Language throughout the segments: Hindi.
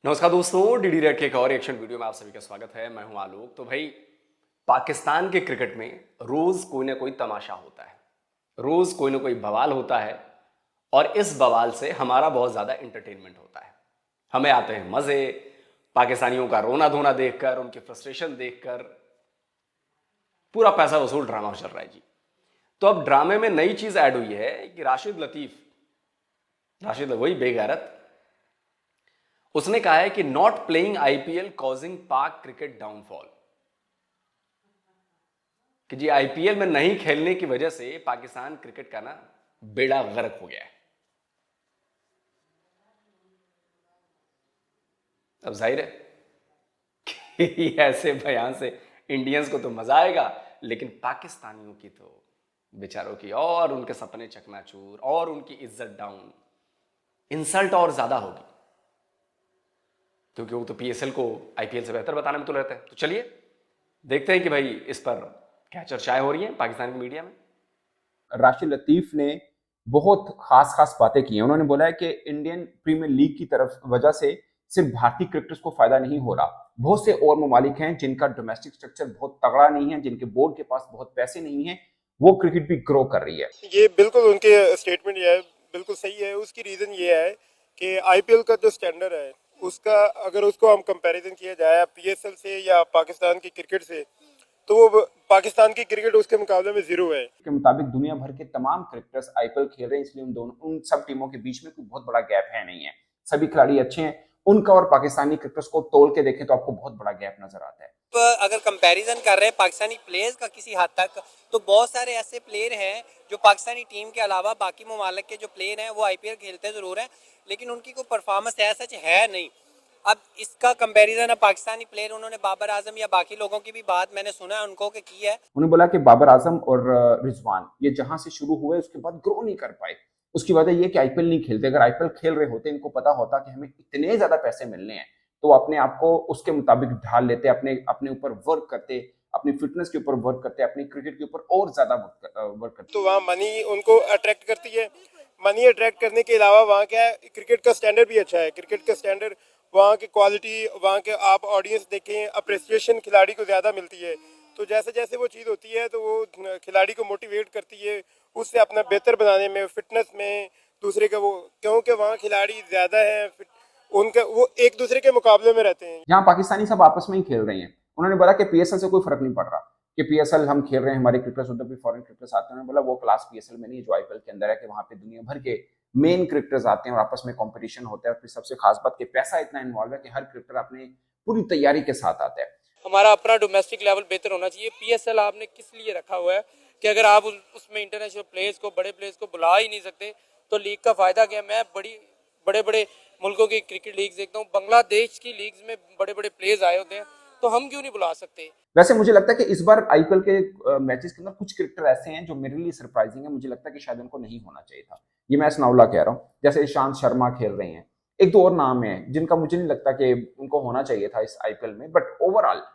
नमस्कार दोस्तों, डीडी रेड के एक और एक्शन वीडियो में आप सभी का स्वागत है। मैं हूं आलोक। तो भाई, पाकिस्तान के क्रिकेट में रोज कोई ना कोई तमाशा होता है, रोज कोई ना कोई बवाल होता है और इस बवाल से हमारा बहुत ज्यादा एंटरटेनमेंट होता है। हमें आते हैं मजे, पाकिस्तानियों का रोना धोना देखकर, उनकी फ्रस्ट्रेशन देखकर। पूरा पैसा वसूल ड्रामा चल रहा है जी। तो अब ड्रामे में नई चीज ऐड हुई है कि राशिद वही बेगैरत, उसने कहा है कि नॉट प्लेइंग आईपीएल कॉजिंग पाक क्रिकेट डाउनफॉल, कि जी आईपीएल में नहीं खेलने की वजह से पाकिस्तान क्रिकेट का ना बेड़ा गर्क हो गया है। अब जाहिर है कि ऐसे बयान से इंडियंस को तो मजा आएगा, लेकिन पाकिस्तानियों की तो बेचारों की और उनके सपने चकनाचूर और उनकी इज्जत डाउन, इंसल्ट और ज्यादा होगी, क्योंकि वो तो पीएसएल को आईपीएल से बेहतर बताने में तो रहते हैं। तो चलिए देखते हैं कि भाई इस पर क्या चर्चाएं हो रही हैं पाकिस्तान की मीडिया में। राशिद लतीफ ने बहुत खास खास बातें की हैं। उन्होंने बोला है कि इंडियन प्रीमियर लीग की तरफ वजह से सिर्फ भारतीय क्रिकेटर्स को फायदा नहीं हो रहा, बहुत से और ममालिक हैं जिनका डोमेस्टिक स्ट्रक्चर बहुत तगड़ा नहीं है, जिनके बोर्ड के पास बहुत पैसे नहीं है, वो क्रिकेट भी ग्रो कर रही है। ये बिल्कुल उनके स्टेटमेंट ये है, बिल्कुल सही है। उसकी रीज़न ये है कि आईपीएल का जो स्टैंडर्ड है उसका अगर उसको हम कंपैरिजन किया जाए पीएसएल से या पाकिस्तान की क्रिकेट से, तो वो पाकिस्तान की क्रिकेट उसके मुकाबले में जीरो है। के मुताबिक दुनिया भर के तमाम क्रिकेटर्स आईपीएल खेल रहे हैं, इसलिए उन सब टीमों के बीच में कोई बहुत बड़ा गैप है नहीं है। सभी खिलाड़ी अच्छे हैं। उनका और पाकिस्तानी क्रिकेटर्स को तोल के देखें तो आपको बहुत बड़ा गैप नजर आता है। अगर कंपैरिजन कर रहे हैं पाकिस्तानी प्लेयर्स का किसी हद तक, तो बहुत सारे ऐसे प्लेयर हैं जो पाकिस्तानी टीम के अलावा बाकी ममालिक के जो प्लेयर हैं वो आईपीएल खेलते ज़रूर हैं, लेकिन उनकी कोई परफॉर्मेंस ऐसा सच है नहीं। अब इसका कंपैरिजन अब पाकिस्तानी प्लेयर, उन्होंने बाबर आजम या बाकी लोगों की भी बात मैंने सुना है उनको कि की है। उन्होंने बोला कि बाबर आजम और रिजवान ये जहां से शुरू हुए उसके बाद ग्रो नहीं कर पाए। उसकी वजह ये कि आईपीएल नहीं खेलते। अगर आईपीएल खेल रहे होते, इनको पता होता कि हमें इतने ज्यादा पैसे मिलने हैं, तो अपने आप को उसके मुताबिक ढाल लेते, अपने अपने ऊपर वर्क करते, अपनी फिटनेस के ऊपर वर्क करते, अपनी क्रिकेट के ऊपर और ज्यादा वर्क करते। तो वहाँ मनी उनको अट्रैक्ट करती है। मनी अट्रैक्ट करने के अलावा वहाँ क्या है, क्रिकेट का स्टैंडर्ड भी अच्छा है। क्रिकेट का स्टैंडर्ड, वहाँ की क्वालिटी, वहाँ के आप ऑडियंस देखें, अप्रिसिएशन खिलाड़ी को ज़्यादा मिलती है। तो जैसे जैसे वो चीज़ होती है तो वो खिलाड़ी को मोटिवेट करती है उससे अपना बेहतर बनाने में, फिटनेस में, दूसरे का वो, क्योंकि वहाँ खिलाड़ी ज़्यादा हैं, उनका वो एक दूसरे के मुकाबले में रहते हैं। यहाँ पाकिस्तानी सब आपस में ही खेल रहे हैं। उन्होंने बोला कि पीएसएल से कोई फर्क नहीं पड़ रहा कि पीएसएल हम खेल रहे हैं, हमारे क्रिकेटर्स उधर भी फॉरेन क्रिकेटर्स आते हैं। उन्होंने बोला वो क्लास पीएसएल में नहीं जो आईपीएल के अंदर है, कि वहां पे दुनिया भर के मेन क्रिकेटर्स आते हैं और आपस में कंपटीशन होता है। और फिर सबसे खास बात कि पैसा इतना इन्वॉल्व है कि हर क्रिकेटर अपने पूरी तैयारी के साथ आता है। हमारा अपना डोमेस्टिक लेवल बेहतर होना चाहिए। पीएसएल आपने किस लिए रखा हुआ है कि अगर आप उसमें इंटरनेशनल प्लेयर्स को, बड़े प्लेयर्स को बुला ही नहीं सकते तो लीग का फायदा क्या। मैं बड़े बड़े मुल्कों की क्रिकेट लीग देखता हूँ, बांग्लादेश की लीग्स में बड़े बड़े प्लेयर्स आए होते हैं, तो हम क्यों नहीं बुला सकते। वैसे मुझे लगता है कि इस बार आईपीएल के मैचेस के अंदर कुछ क्रिकेटर ऐसे हैं जो मेरे लिए सरप्राइजिंग है। मुझे लगता है कि शायद उनको नहीं होना चाहिए था। ये मैं स्नाउला कह रहा हूँ। जैसे ईशांत शर्मा खेल रहे हैं, एक दो और नाम है जिनका मुझे नहीं लगता कि उनको होना चाहिए था इस आईपीएल में। बट ओवरऑल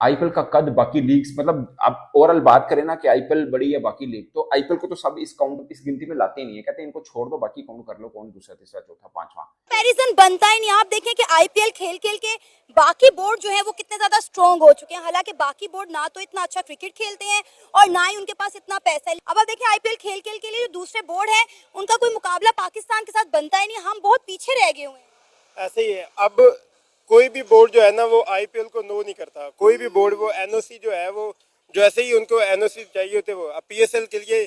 आईपीएल का कद बाकी लीग्स, मतलब आप ओवरऑल बात करें ना कि आईपीएल बड़ी है बाकी लीग, तो आईपीएल को तो सब इस गिनती में लाते ही नहीं है। कहते हैं इनको छोड़ दो, बाकी काउंट कर लो, कौन दूसरा तीसरा चौथा पांचवा। कंपैरिजन बनता ही नहीं। आप देखें कि आईपीएल खेल खेल के बाकी बोर्ड जो है वो कितने ज्यादा स्ट्रॉन्ग हो चुके हैं। हालांकि बाकी बोर्ड ना तो इतना अच्छा क्रिकेट खेलते हैं और ना ही उनके पास इतना पैसा है। अब आप देखें आईपीएल खेल खेल के लिए जो दूसरे बोर्ड है उनका कोई मुकाबला पाकिस्तान के साथ बनता ही नहीं। हम बहुत पीछे रह गए हुए हैं। ऐसे ही है। अब कोई भी बोर्ड जो है ना वो आईपीएल को नो नहीं करता। कोई भी बोर्ड वो एनओसी जो है वो, जो ऐसे ही उनको एनओसी चाहिए होते वो, अब पीएसएल के लिए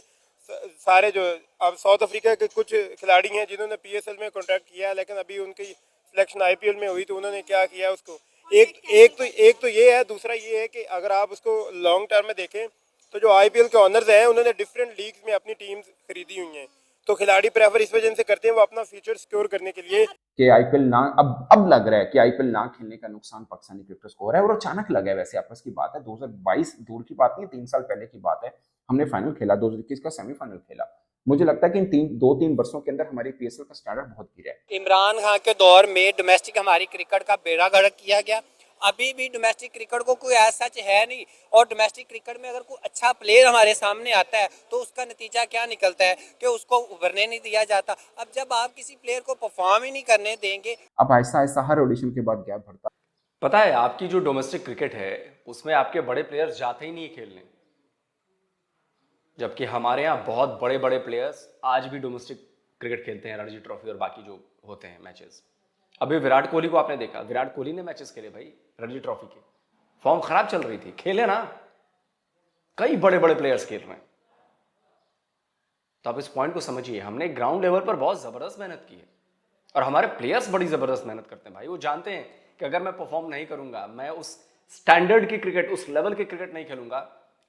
सारे जो, अब साउथ अफ्रीका के कुछ खिलाड़ी हैं जिन्होंने पीएसएल में कॉन्ट्रैक्ट किया है, लेकिन अभी उनकी सिलेक्शन आईपीएल में हुई तो उन्होंने क्या किया उसको, एक तो ये है। दूसरा ये है कि अगर आप उसको लॉन्ग टर्म में देखें तो जो आईपीएल के ऑनर्स हैं उन्होंने डिफरेंट लीग्स में अपनी टीम्स खरीदी हुई हैं। तो खिलाड़ी प्रेफर इस वजह से करते हैं वो अपना फ्यूचर सिक्योर करने के लिए। कि आईपीएल ना, अब लग रहा है कि आईपीएल ना खेलने का नुकसान पाकिस्तानी क्रिकेटर्स को हो रहा है। और अचानक लगा है। वैसे आपस की बात है, 2022 दूर की बात नहीं, 3 साल पहले की बात है। हमने फाइनल खेला, 2021 का सेमीफाइनल खेला। मुझे लगता है कि इन 2-3 वर्षों के अंदर हमारी पीएसएल का स्टैंडर्ड बहुत गिरा है। इमरान खान के दौर में डोमेस्टिक हमारी क्रिकेट का बेड़ा गर्क किया गया अभी भी डोमेस्टिक क्रिकेट को कोई ऐसा सच है नहीं, और डोमेस्टिक क्रिकेट में अगर कोई अच्छा प्लेयर हमारे सामने आता है तो उसका नतीजा क्या निकलता है कि उसको उभरने नहीं दिया जाता। अब जब आप किसी प्लेयर को परफॉर्म ही नहीं करने देंगे, अब आहिस्ता आहिस्ता हर ऑडिशन के बाद गैप बढ़ता। पता है आपकी जो डोमेस्टिक क्रिकेट है उसमें आपके बड़े प्लेयर्स जाते ही नहीं खेलने, जबकि हमारे यहाँ बहुत बड़े बड़े प्लेयर्स आज भी डोमेस्टिक क्रिकेट खेलते हैं, रणजी ट्रॉफी और बाकी जो होते हैं मैचेस। अभी विराट कोहली को आपने देखा, विराट कोहली ने मैचेस खेले भाई रणजी ट्रॉफी के, फॉर्म खराब चल रही थी, खेले ना, कई बड़े बड़े प्लेयर्स खेल रहे हैं। तो आप इस पॉइंट को समझिए, हमने ग्राउंड लेवल पर बहुत जबरदस्त मेहनत की है और हमारे प्लेयर्स बड़ी जबरदस्त मेहनत करते हैं भाई। वो जानते हैं कि अगर मैं परफॉर्म नहीं करूंगा, मैं उस स्टैंडर्ड की क्रिकेट, उस लेवल की क्रिकेट नहीं खेलूंगा,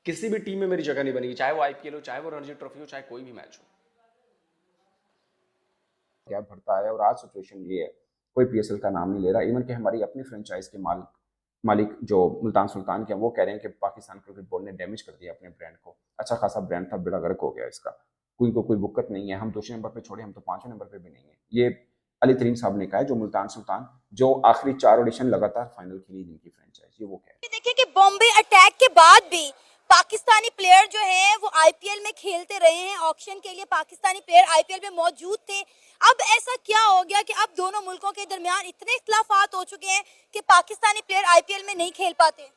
किसी भी टीम में मेरी जगह नहीं बनेगी, चाहे वो आईपीएल हो, चाहे वो रणजी ट्रॉफी हो, चाहे कोई भी मैच हो। गैप बढ़ता है और आज सिचुएशन ये है, कोई पीएसएल का नाम नहीं ले रहा। इवन कि हमारी अपनी फ्रेंचाइज के मालिक जो मुल्तान सुल्तान के, वो कह रहे हैं कि पाकिस्तान क्रिकेट बोर्ड ने डैमेज कर दिया अपने ब्रांड को। अच्छा खासा ब्रांड था, बेड़ा गर्क हो गया इसका, कोई बुक्कत नहीं है। हम दूसरे नंबर पे छोड़े, हम तो 5वें नंबर पे भी नहीं है। ये अली तरीन साहब ने कहा है, जो मुल्तान सुल्तान, जो आखिरी 4 ऑडिशन लगातार फाइनल खेली जिनकी फ्रेंचाइज, ये वो कह रहे हैं। देखिए कि बॉम्बे अटैक के बाद भी पाकिस्तानी प्लेयर जो हैं वो आईपीएल में खेलते रहे हैं। ऑक्शन के लिए पाकिस्तानी प्लेयर आईपीएल में मौजूद थे। अब ऐसा क्या हो गया कि अब दोनों मुल्कों के दरमियान इतने इख्तिलाफात हो चुके हैं कि पाकिस्तानी प्लेयर आईपीएल में नहीं खेल पाते?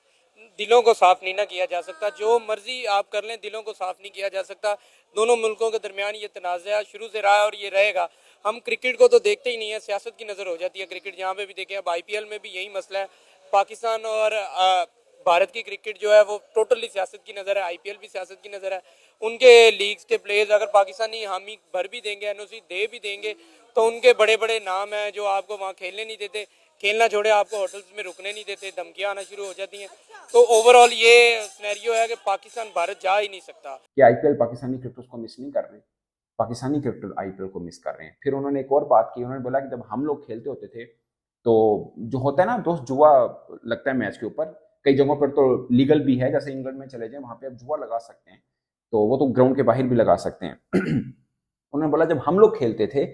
दिलों को साफ नहीं ना किया जा सकता, जो मर्जी आप कर लें, दिलों को साफ नहीं किया जा सकता। दोनों मुल्कों के दरमियान ये तनाज़ा शुरू से रहा है और ये रहेगा। हम क्रिकेट को तो देखते ही नहीं है, सियासत की नज़र हो जाती है क्रिकेट जहाँ पे भी देखें। अब आईपीएल में भी यही मसला है, पाकिस्तान और भारत की क्रिकेट जो है वो टोटली सियासत की नज़र है, आईपीएल भी सियासत की नज़र है। उनके लीग्स के प्लेयर्स अगर पाकिस्तानी हामी भर भी देंगे, एनओसी दे भी देंगे, तो उनके बड़े बड़े नाम हैं जो आपको वहाँ खेलने नहीं देते, खेलना छोड़े आपको होटल्स में रुकने नहीं देते, धमकियाँ आना शुरू हो जाती हैं। तो ओवरऑल ये सिनेरियो है कि पाकिस्तान भारत जा ही नहीं सकता। कि आईपीएल पाकिस्तानी क्रिकेटर्स को मिस नहीं कर रहे, पाकिस्तानी क्रिकेटर आईपीएल को मिस कर रहे हैं। फिर उन्होंने एक और बात की, उन्होंने बोला कि जब हम लोग खेलते होते थे तो जो होता है ना दोस्त, जुआ लगता है मैच के ऊपर, कई जगहों पर तो लीगल भी है, जैसे इंग्लैंड में चले जाए वहां पे आप जुआ लगा सकते हैं, तो वो तो ग्राउंड के बाहर भी लगा सकते हैं। उन्होंने बोला जब हम लोग खेलते थे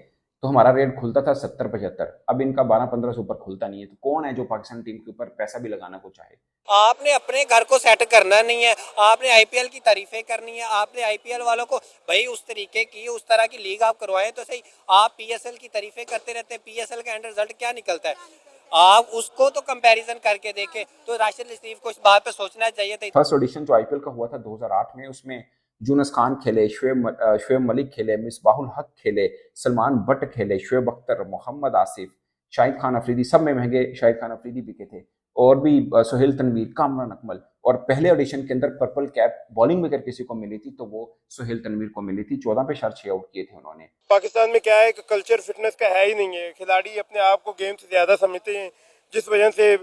तो हमारा रेट खुलता था 70-75, अब इनका 12-15 से ऊपर खुलता नहीं है। तो कौन है जो पाकिस्तान टीम के ऊपर पैसा भी लगाना को चाहे? आपने अपने घर को सेट करना नहीं है, आपने आईपीएल की तारीफें करनी है, आपने आईपीएल वालों को भाई उस तरीके की, उस तरह की लीग आप करवाएं तो सही। आप पीएसएल की तारीफें करते रहते हैं, पीएसएल का एंड रिजल्ट क्या निकलता है? आप उसको तो कंपैरिजन करके देखें। तो राशिद लतीफ को इस बात पे सोचना चाहिए था। फर्स्ट ऑडिशन जो आईपीएल का हुआ था 2008 में, उसमें यूनुस खान खेले, शुएब मलिक खेले, मिसबाहुल हक खेले, सलमान बट खेले, शुएब अख्तर, मोहम्मद आसिफ, शाहिद खान अफरीदी, सब में महंगे शाहिद खान अफरीदी बिके थे, और भी सुहेल तनवीर, कामरान अकमल। और पहले ऑडिशन के अंदर पर्पल कैप बॉलिंग में अगर किसी को मिली थी तो वो सुहेल तनवीर को मिली थी। 14 पे 6 आउट किए थे उन्होंने। पाकिस्तान में क्या है कि कल्चर फिटनेस का है ही नहीं है। खिलाड़ी अपने आप को गेम से ज़्यादा समझते हैं, जिस वजह से,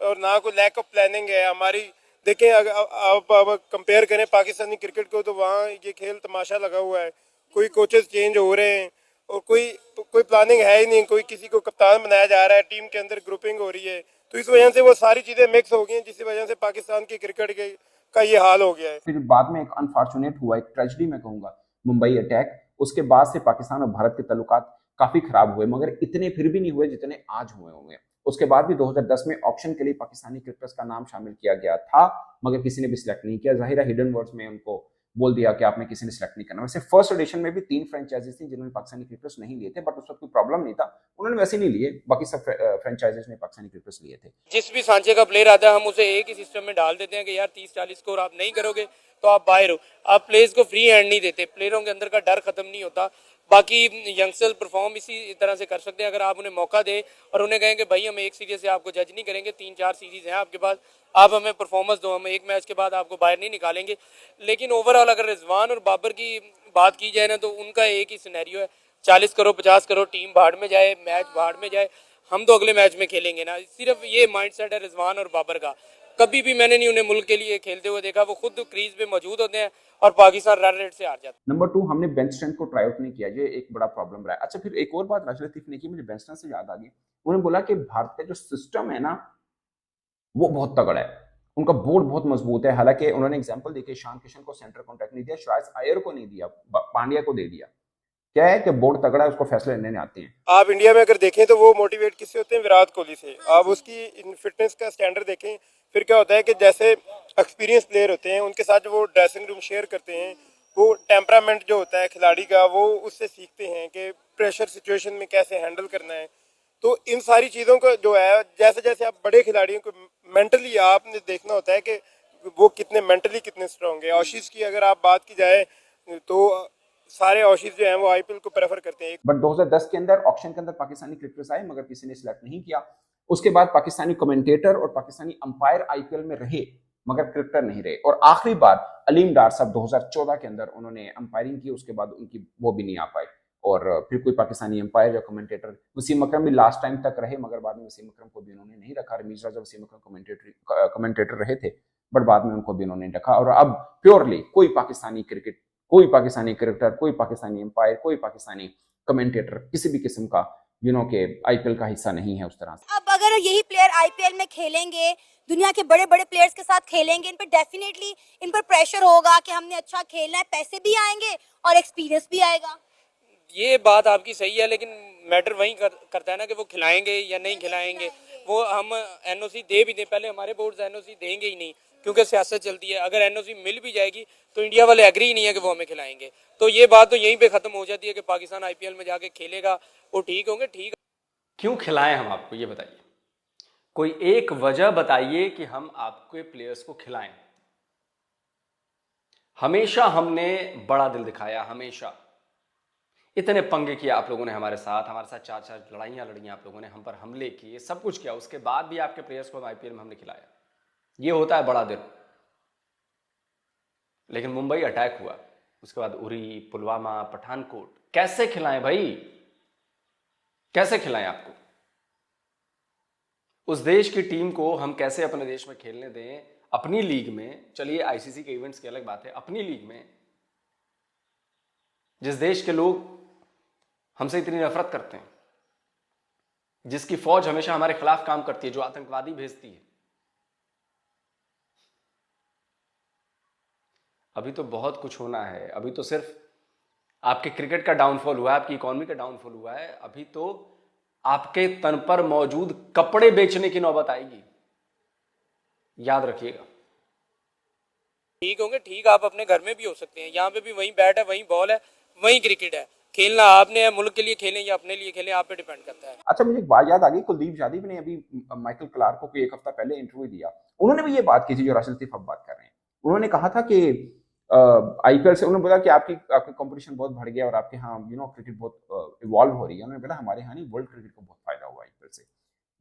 और ना कोई लैक ऑफ प्लानिंग है हमारी। देखें अगर आप कंपेयर करें पाकिस्तानी क्रिकेट को, तो वहाँ ये खेल तमाशा लगा हुआ है, कोई कोचेस चेंज हो रहे हैं और कोई प्लानिंग है ही नहीं, कोई किसी को कप्तान बनाया जा रहा है, टीम के अंदर ग्रुपिंग हो रही है। तो इस वजह से वो सारी चीज़ें मिक्स हो गई हैं, जिसकी वजह से पाकिस्तान की क्रिकेट का ये हाल हो गया है। फिर बाद में एक अनफॉर्चुनेट हुआ, एक ट्रेजेडी मैं कहूँगा, मुंबई अटैक। उसके बाद से पाकिस्तान और भारत के ताल्लुकात काफ़ी खराब हुए, मगर इतने फिर भी नहीं हुए जितने आज हुए होंगे। उसके बाद भी 2010 में ऑप्शन के लिए पाकिस्तानी क्रिकेटर्स का नाम शामिल किया गया था, मगर किसी ने भी सिलेक्ट नहीं किया। जाहिर है हिडन वर्ड्स में उनको बोल दिया कि आपने किसी ने सिलेक्ट नहीं करना। वैसे फर्स्ट एडिशन में भी 3 फ्रेंचाइजीज थी जिन्होंने पाकिस्तानी क्रिकेटर्स नहीं लिए थे, बट उस वक्त कोई प्रॉब्लम नहीं था, उन्होंने वैसे नहीं लिए। बाकी सब फ्रेंचाइजीज ने पाकिस्तानी क्रिकेटर्स लिए थे। जिस भी सांचे का प्लेयर आता है हम उसे एक ही सिस्टम में डाल देते हैं कि यार 30-40 स्कोर आप नहीं करोगे तो आप बाहर हो। आप प्लेयर्स को फ्री हैंड नहीं देते, प्लेयरों के अंदर का डर खत्म नहीं होता। बाकी यंगस्टर्स परफॉर्म इसी तरह से कर सकते हैं अगर आप उन्हें मौका दें और उन्हें कहें कि भाई हम एक सीरीज से आपको जज नहीं करेंगे, 3-4 सीरीज हैं आपके पास, आप हमें परफॉर्मेंस दो, हम एक मैच के बाद आपको बाहर नहीं निकालेंगे। लेकिन ओवरऑल अगर रिजवान और बाबर की बात की जाए ना, तो उनका एक ही सिनेरियो है, 40 करोड़ 50 करोड़ टीम भाड़ में जाए, मैच भाड़ में जाए, हम तो अगले मैच में खेलेंगे ना। सिर्फ ये माइंडसेट है रिजवान और बाबर का। कभी भी मैंने नहीं उन्हें मुल्क के लिए खेलते हुए देखा। वो खुद क्रीज पे मौजूद होते हैं और पाकिस्तान रन रेट से हार जाता है। नंबर 2, हमने बेंच स्ट्रेंथ को ट्राई आउट नहीं किया, ये एक बड़ा प्रॉब्लम रहा है। अच्छा, फिर एक और बात राशिद लतीफ ने की, मुझे बेंच स्ट्रेंथ से याद आ गई। उन्होंने बोला कि भारत का जो सिस्टम है ना वो बहुत तगड़ा है, उनका बोर्ड बहुत मजबूत है। हालांकि उन्होंने एग्जांपल देके ईशान किशन को सेंटर कॉन्ट्रैक्ट नहीं दिया, श्रेयस अय्यर को नहीं दिया, पांड्या को दे दिया। क्या है कि बोर्ड तगड़ा है, उसको फैसले लेने आते हैं। आप इंडिया में अगर देखें तो वो मोटिवेट किससे होते हैं? विराट कोहली से। आप उसकी फिटनेस का स्टैंडर्ड देखें, फिर क्या होता है कि जैसे एक्सपीरियंस प्लेयर होते हैं उनके साथ जो वो ड्रेसिंग रूम शेयर करते हैं, वो टेम्परामेंट जो होता है खिलाड़ी का वो उससे सीखते हैं कि प्रेशर सिचुएशन में कैसे हैंडल करना है। तो इन सारी चीज़ों को जो है, जैसे जैसे आप बड़े खिलाड़ियों को मेंटली आपने देखना होता है कि वो कितने मेंटली कितने स्ट्रांग है। ऑशीज की अगर आप बात की जाए तो सारे ऑशीज जो हैं वो आईपीएल को प्रेफर करते हैं। बट 2010 के अंदर ऑक्शन के अंदर पाकिस्तानी क्रिकेटर्स आए मगर किसी ने सिलेक्ट नहीं किया। उसके बाद पाकिस्तानी कमेंटेटर और पाकिस्तानी अंपायर आईपीएल में रहे मगर क्रिकेटर नहीं रहे। और आखिरी बार अलीम डार साहब 2014 के अंदर उन्होंने अंपायरिंग की, उसके बाद उनकी वो भी नहीं आ पाए। और फिर कोई पाकिस्तानी अंपायर या कमेंटेटर, वसीम अकरम भी लास्ट टाइम तक रहे मगर बाद में वसीम अकरम को भी उन्होंने नहीं रखा। रमीज राजा वसीम अकरम कमेंटेटर रहे थे बट बाद में उनको भी उन्होंने रखा। और अब प्योरली कोई पाकिस्तानी क्रिकेटर, कोई पाकिस्तानी अंपायर, कोई पाकिस्तानी कमेंटेटर किसी भी किस्म का के आईपीएल का हिस्सा नहीं है उस तरह से। अब अगर यही प्लेयर आईपीएल में खेलेंगे, दुनिया के बड़े बड़े प्लेयर्स के साथ खेलेंगे, इन पर डेफिनेटली इन पर प्रेशर होगा कि हमने अच्छा खेलना है, पैसे भी आएंगे और एक्सपीरियंस भी आएगा। ये बात आपकी सही है, लेकिन मैटर वही करता है ना कि वो खिलाएंगे या नहीं खिलाएंगे। वो हम एनओसी दे भी दें, पहले हमारे बोर्ड एनओसी देंगे ही नहीं क्योंकि सियासत चलती है। अगर एनओसी मिल भी जाएगी तो इंडिया वाले एग्री ही नहीं है कि वो हमें खिलाएंगे। तो ये बात तो यहीं पे खत्म हो जाती है कि पाकिस्तान आईपीएल में जाके खेलेगा, वो ठीक होंगे। ठीक क्यों खिलाएं हम आपको, ये बताइए। कोई एक वजह बताइए कि हम आपके प्लेयर्स को खिलाएं। हमेशा हमने बड़ा दिल दिखाया, हमेशा इतने पंगे किए आप लोगों ने हमारे साथ चार चार लड़ाइयां लड़ी आप लोगों ने, हम पर हमले किए, सब कुछ किया। उसके बाद भी आपके प्लेयर्स को आईपीएल में हमने खिलाया। ये होता है बड़ा दिल। लेकिन मुंबई अटैक हुआ, उसके बाद उरी, पुलवामा, पठानकोट, कैसे खिलाएं भाई, कैसे खिलाएं आपको? उस देश की टीम को हम कैसे अपने देश में खेलने दें, अपनी लीग में? चलिए आईसीसी के इवेंट्स की अलग बात है, अपनी लीग में जिस देश के लोग हमसे इतनी नफरत करते हैं, जिसकी फौज हमेशा हमारे खिलाफ काम करती है, जो आतंकवादी भेजती है। अभी तो बहुत कुछ होना है। अभी तो सिर्फ आपके क्रिकेट का डाउनफॉल हुआ है, आपकी इकोनॉमी का डाउनफॉल हुआ है। अभी तो आपके तन पर मौजूद कपड़े बेचने की नौबत आएगी, याद रखिएगा। ठीक होंगे। ठीक, आप अपने घर में भी हो सकते हैं। यहाँ पे भी वही बैट है, वही बॉल है, वही क्रिकेट है। खेलना आपने है, मुल्क के लिए खेलें या अपने लिए खेलें, आप पे डिपेंड करता है। अच्छा, मुझे एक बात याद आ गई। कुलदीप यादव ने अभी माइकल क्लार्क को एक हफ्ता पहले इंटरव्यू दिया, उन्होंने भी ये बात की थी जो राशिद लतीफ अब बात कर रहे हैं। उन्होंने कहा था कि आईपीएल से उन्होंने बोला कि आपकी कंपटीशन बहुत बढ़ गया और आपके यहाँ क्रिकेट बहुत इवॉल्व हो रही है। उन्होंने बोला हमारे यहाँ नहीं, वर्ल्ड क्रिकेट को बहुत फायदा हुआ आईपीएल से।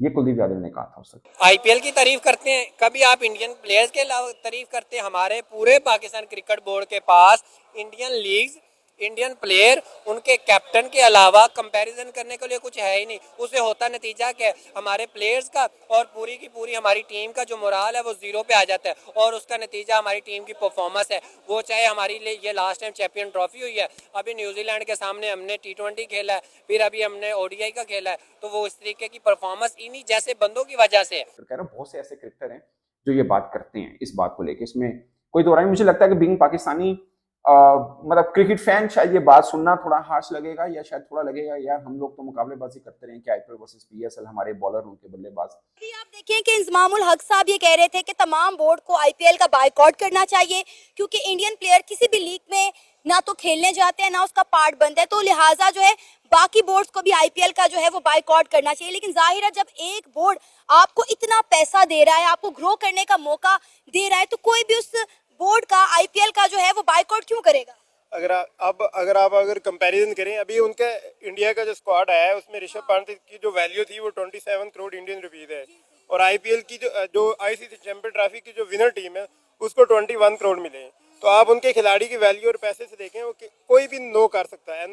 ये कुलदीप यादव ने कहा था उस वक्त। आईपीएल की तारीफ करते हैं, कभी आप इंडियन प्लेयर्स के अलावा तारीफ करते हैं? हमारे पूरे पाकिस्तान क्रिकेट बोर्ड के पास इंडियन लीग्स, इंडियन प्लेयर, उनके कैप्टन के अलावा कंपैरिजन करने के लिए कुछ है ही नहीं। उससे होता नतीजा क्या है? हमारे प्लेयर्स का और पूरी की पूरी हमारी टीम का जो मोराल है वो जीरो पे आ जाता है और उसका नतीजा हमारी टीम की परफॉर्मेंस है। वो चाहे हमारी लिए ये लास्ट टाइम चैंपियन ट्रॉफी हुई है, अभी न्यूजीलैंड के सामने हमने टी20 खेला है, फिर अभी हमने ओडीआई का खेला है, तो वो इस तरीके की परफॉर्मेंस इन्हीं जैसे बंदों की वजह से है। कह रहा हूं, बहुत से ऐसे क्रिकेटर हैं जो ये बात करते हैं इस बात को लेकर, इसमें कोई दो राय। मुझे लगता है कि बीइंग पाकिस्तानी मतलब क्रिकेट फैन शायद ये बात सुनना थोड़ा हार्श लगेगा, या शायद थोड़ा लगेगा यार हम लोग तो मुकाबलेबाजी करते रहे कि आईपीएल वर्सेस पीएसएल, हमारे बॉलर उनके बल्लेबाज। अभी आप देखें कि इंजमामुल हक साहब ये कह रहे थे कि तमाम बोर्ड को आईपीएल का बायकॉट करना चाहिए क्योंकि इंडियन प्लेयर किसी भी लीग में ना तो खेलने जाते हैं ना उसका पार्ट बनता है, तो लिहाजा जो है बाकी बोर्ड्स को भी आईपीएल का जो है वो बायकॉट करना चाहिए। लेकिन जाहिर है जब एक बोर्ड आपको इतना पैसा दे रहा है, आपको ग्रो करने का मौका दे रहा है, तो कोई भी उस बोर्ड का आईपीएल का जो है वो बायकॉट क्यों करेगा? अगर कंपैरिजन करें, अभी उनका इंडिया का जो स्क्वाड आया है उसमें ऋषभ पंत की जो वैल्यू थी वो 27 करोड़ इंडियन रुपीज है और आईपीएल की जो आईसीसी चैंपियन ट्रॉफी की जो विनर टीम है उसको 21 करोड़ मिले। तो आप उनके खिलाड़ी की वैल्यू और पैसे से देखें, वो कोई भी नो कर सकता है।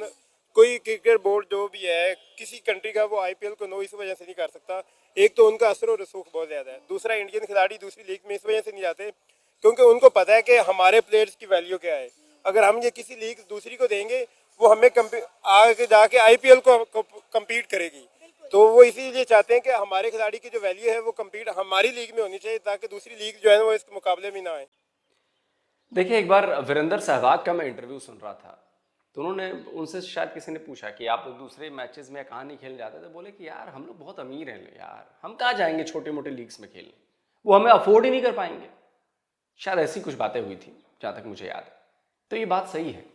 कोई क्रिकेट बोर्ड जो भी है किसी कंट्री का, वो आईपीएल को नो इस वजह से नहीं कर सकता। एक तो उनका असर और रसूख बहुत ज़्यादा है, दूसरा इंडियन खिलाड़ी दूसरी लीग में इस वजह से नहीं जाते क्योंकि उनको पता है कि हमारे प्लेयर्स की वैल्यू क्या है। अगर हम ये किसी लीग दूसरी को देंगे वो हमें आगे जाके आईपीएल को कम्पीट करेगी, तो वो इसीलिए चाहते हैं कि हमारे खिलाड़ी की जो वैल्यू है वो कम्पीट हमारी लीग में होनी चाहिए ताकि दूसरी लीग जो है वो इसके मुकाबले में ना आए। देखिए, एक बार वीरेंद्र सहवाग का मैं इंटरव्यू सुन रहा था तो उन्होंने उनसे शायद किसी ने पूछा कि आप लोग दूसरे मैचेस में कहाँ नहीं खेलने जाते, तो बोले कि यार हम लोग बहुत अमीर हैं यार, हम कहाँ जाएंगे छोटे मोटे लीग्स में खेलने, वो हमें अफोर्ड ही नहीं कर पाएंगे। शायद ऐसी कुछ बातें हुई थी जहाँ तक मुझे याद है। तो ये बात सही है।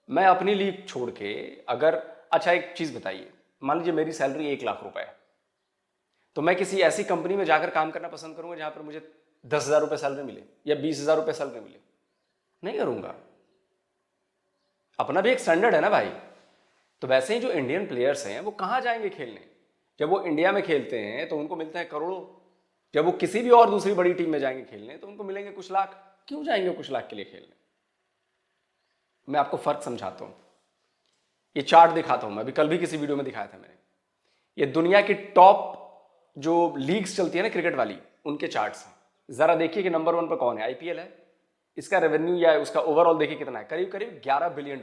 मैं अपनी लीग छोड़ के अगर, अच्छा एक चीज़ बताइए, मान लीजिए मेरी सैलरी 1 लाख रुपए है, तो मैं किसी ऐसी कंपनी में जाकर काम करना पसंद करूंगा जहां पर मुझे 10,000 रुपये सैलरी मिले या 20,000 रुपये सैलरी मिले? नहीं करूंगा। अपना भी एक स्टैंडर्ड है ना भाई। तो वैसे ही जो इंडियन प्लेयर्स हैं वो कहाँ जाएंगे खेलने? जब वो इंडिया में खेलते हैं तो उनको मिलते हैं करोड़ों, जब वो किसी भी और दूसरी बड़ी टीम में जाएंगे खेलने तो उनको मिलेंगे कुछ लाख। क्यों जाएंगे कुछ लाख के लिए खेलने? मैं आपको फर्क समझाता हूं, ये चार्ट दिखाता हूं मैं, अभी कल भी किसी वीडियो में दिखाया था मैंने। ये दुनिया की टॉप जो लीग्स चलती है ना क्रिकेट वाली, उनके चार्ट्स हैं। जरा देखिए कि नंबर 1 पर कौन है। आईपीएल है, इसका रेवेन्यू या उसका ओवरऑल देखिए कितना है, करीब करीब $11 बिलियन,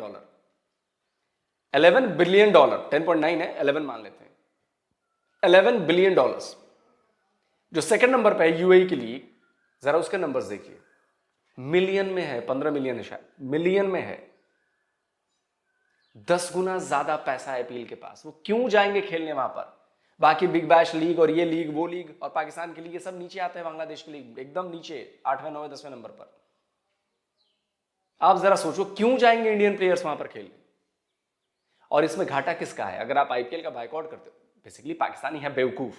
$11 बिलियन, 10.9 है, 11 मान लेते हैं, $11 बिलियन। जो सेकंड नंबर पे है यूएई की लीग, जरा उसके नंबर्स देखिए, मिलियन में है, 15 मिलियन है शायद, मिलियन में है। 10 गुना ज्यादा पैसा आईपीएल के पास। वो क्यों जाएंगे खेलने वहां पर? बाकी बिग बैश लीग और ये लीग वो लीग और पाकिस्तान की लीग ये सब नीचे आते हैं, बांग्लादेश की लीग एकदम नीचे 8वें 9वें 10वें नंबर पर। आप जरा सोचो क्यों जाएंगे इंडियन प्लेयर्स वहां पर खेलने? और इसमें घाटा किसका है? अगर आप आईपीएल का बायकॉट करते हो, बेसिकली पाकिस्तानी है बेवकूफ,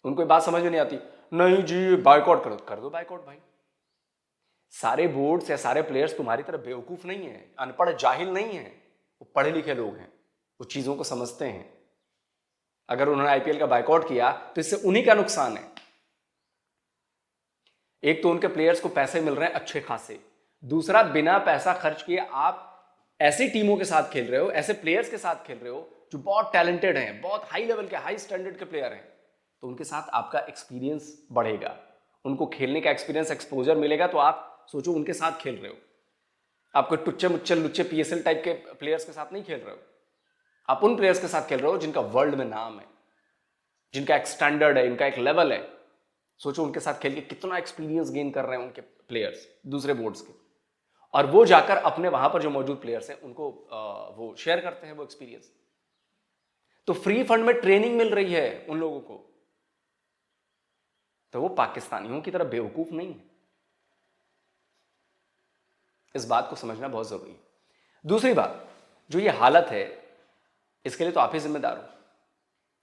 उनको ये बात समझ में नहीं आती, नहीं जी बायकॉट करो, कर दो बायकॉट भाई। सारे बोर्ड्स या सारे प्लेयर्स तुम्हारी तरह बेवकूफ नहीं है, अनपढ़ जाहिल नहीं है, वो पढ़े लिखे लोग हैं, वो चीजों को समझते हैं। अगर उन्होंने आईपीएल का बायकॉट किया तो इससे उन्हीं का नुकसान है। एक तो उनके प्लेयर्स को पैसे मिल रहे हैं अच्छे खासे, दूसरा बिना पैसा खर्च किए आप ऐसी टीमों के साथ खेल रहे हो, ऐसे प्लेयर्स के साथ खेल रहे हो जो बहुत टैलेंटेड हैं, बहुत हाई लेवल के, हाई स्टैंडर्ड के प्लेयर हैं, तो उनके साथ आपका एक्सपीरियंस बढ़ेगा, उनको खेलने का एक्सपीरियंस, एक्सपोजर मिलेगा। तो आप सोचो उनके साथ खेल रहे हो, आपको टुच्चे मुच्चे लुच्चे पीएसएल टाइप के प्लेयर्स के साथ नहीं खेल रहे हो, आप उन प्लेयर्स के साथ खेल रहे हो जिनका वर्ल्ड में नाम है, जिनका एक स्टैंडर्ड है, इनका एक लेवल है। सोचो उनके साथ खेल के कितना एक्सपीरियंस गेन कर रहे हैं उनके प्लेयर्स दूसरे बोर्ड्स के, और वो जाकर अपने वहां पर जो मौजूद प्लेयर्स हैं उनको वो शेयर करते हैं वो एक्सपीरियंस। तो फ्री फंड में ट्रेनिंग मिल रही है उन लोगों को, तो वो पाकिस्तानियों की तरह बेवकूफ नहीं है। इस बात को समझना बहुत जरूरी है। दूसरी बात, जो ये हालत है इसके लिए तो आप ही जिम्मेदार हो।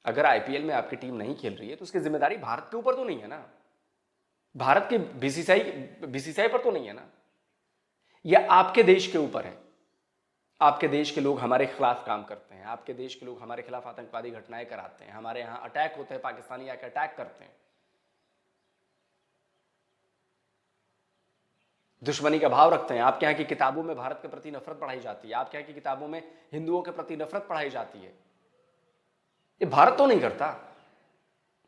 अगर आईपीएल में आपकी टीम नहीं खेल रही है तो उसकी जिम्मेदारी भारत के ऊपर तो नहीं है ना, भारत के बीसीसीआई पर तो नहीं है ना, यह आपके देश के ऊपर है। आपके देश के लोग हमारे खिलाफ काम करते हैं, आपके देश के लोग हमारे खिलाफ आतंकवादी घटनाएं कराते हैं, हमारे यहां अटैक होते हैं, पाकिस्तानी आके अटैक करते हैं, दुश्मनी का भाव रखते हैं। आपके यहाँ की किताबों में भारत के प्रति नफरत पढ़ाई जाती है, आपके यहाँ की किताबों में हिंदुओं के प्रति नफरत पढ़ाई जाती है। ये भारत तो नहीं करता।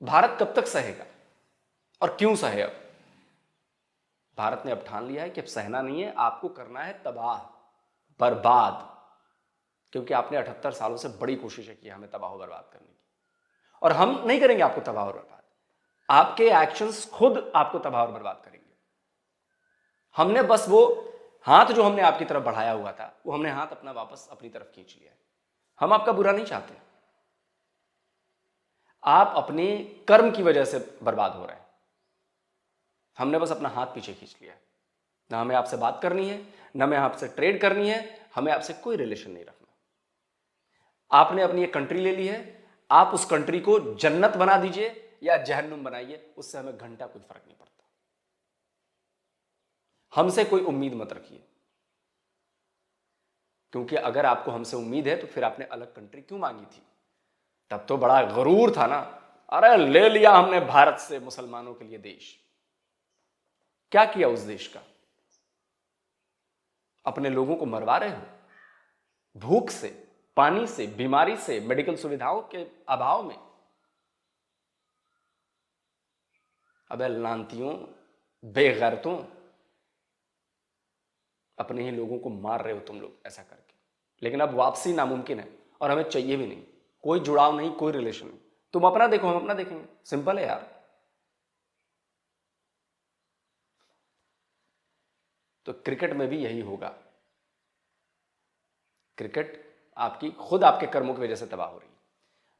भारत कब तक सहेगा और क्यों सहे? अब भारत ने अब ठान लिया है कि अब सहना नहीं है, आपको करना है तबाह बर्बाद, क्योंकि आपने 78 सालों से बड़ी कोशिशें की हमें तबाह बर्बाद करने की, और हम नहीं करेंगे आपको तबाह और बर्बाद। आपके एक्शंस खुद आपको तबाह और बर्बाद करेंगे। हमने बस वो हाथ जो हमने आपकी तरफ बढ़ाया हुआ था, वो हमने हाथ अपना वापस अपनी तरफ खींच लिया है। हम आपका बुरा नहीं चाहते, आप अपने कर्म की वजह से बर्बाद हो रहे हैं। हमने बस अपना हाथ पीछे खींच लिया है। ना हमें आपसे बात करनी है, ना हमें आपसे ट्रेड करनी है, हमें आपसे कोई रिलेशन नहीं रखना। आपने अपनी एक कंट्री ले ली है, आप उस कंट्री को जन्नत बना दीजिए या जहन्नुम बनाइए, उससे हमें घंटा कोई फर्क नहीं पड़ता। हमसे कोई उम्मीद मत रखिए, क्योंकि अगर आपको हमसे उम्मीद है तो फिर आपने अलग कंट्री क्यों मांगी थी? तब तो बड़ा गरूर था ना, अरे ले लिया हमने भारत से मुसलमानों के लिए देश। क्या किया उस देश का? अपने लोगों को मरवा रहे हो, भूख से, पानी से, बीमारी से, मेडिकल सुविधाओं के अभाव में। अबे लांतियों, बेगैरतों, अपने ही लोगों को मार रहे हो तुम लोग ऐसा करके। लेकिन अब वापसी नामुमकिन है और हमें चाहिए भी नहीं, कोई जुड़ाव नहीं, कोई रिलेशन नहीं। तुम अपना देखो, हम अपना देखेंगे, सिंपल है यार। तो क्रिकेट में भी यही होगा। क्रिकेट आपकी खुद आपके कर्मों की वजह से तबाह हो रही है।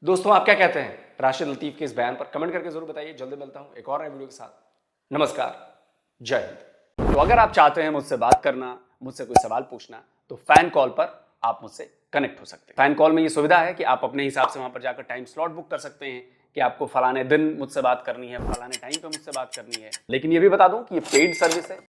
दोस्तों, आप क्या कहते हैं राशिद लतीफ़ के इस बयान पर? कमेंट करके जरूर बताइए। जल्दी मिलता हूं एक और नए वीडियो के साथ। नमस्कार, जय हिंद। तो अगर आप चाहते हैं मुझसे बात करना, मुझसे कोई सवाल पूछना, तो फैन कॉल पर आप मुझसे कनेक्ट हो सकते हैं। फैन कॉल में ये सुविधा है कि आप अपने हिसाब से वहां पर जाकर टाइम स्लॉट बुक कर सकते हैं कि आपको फलाने दिन मुझसे बात करनी है, फलाने टाइम पे मुझसे बात करनी है। लेकिन ये भी बता दूं कि ये पेड सर्विस है,